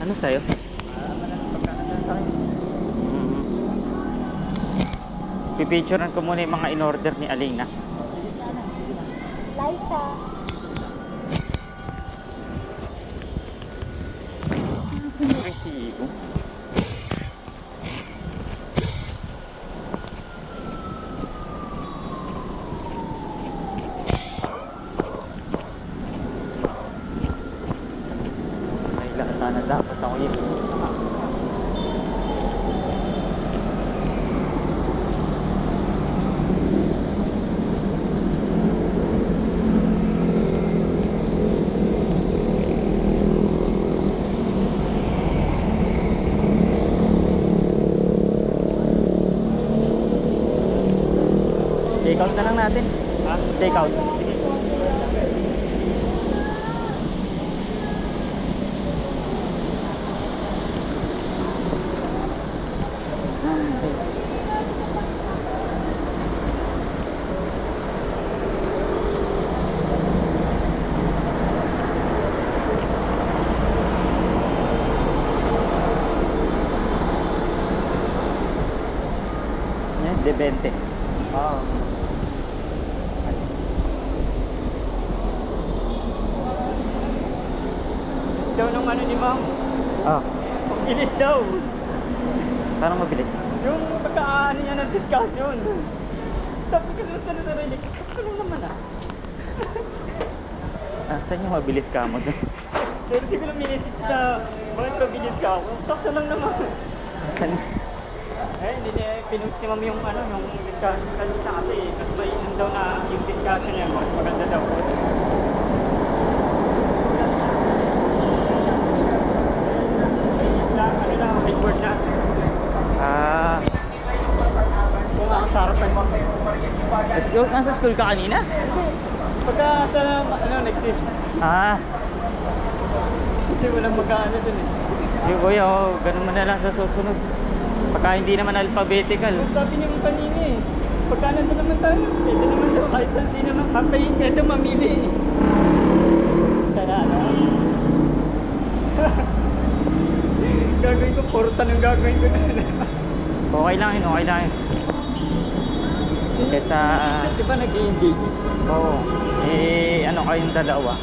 Ano sa'yo? Pipicturean ko muna yung mga in-order ni Alina. Liza. Resibo. May lata na dapat ako yun. Take out na lang natin. Ha? Take out. Yan, de 20. Oo. Daw ng ano ni ma'am, Ah, ang bilis daw. parang mabilis. Yung pagkaano niya ng discussion. Sabi ko sa narinig, ano naman ah. Ah, saan yung mabilis ka mo doon? Pero di ko lang minessage na bakit mabilis ka ako. Sakto lang naman. Saan? Eh, hindi niya pinost ni ma'am yung ano, yung discussion kanina kasi mas mainam daw na yung discussion niya, mas maganda daw. Ano lang, whiteboard na. Ah, Kung ang sarapan mo. nasa school ka kanina? Pagka sa ano, next year. Ah, Kasi walang magkaano dun eh. yung kuya, oh, ganun mo na lang sa susunod. Pagka hindi naman alphabetical. Sabi niya mo kanina eh. Pagka nandun naman tayo, pwede naman daw kahit hindi naman kapayin. Ito mamili eh. Sana ano? Gagawin ko, puro tanong gagawin ko na. Okay lang yun, okay lang yun. Kesa, Di ba nag-engage? oo, eh, ano kayong dalawa?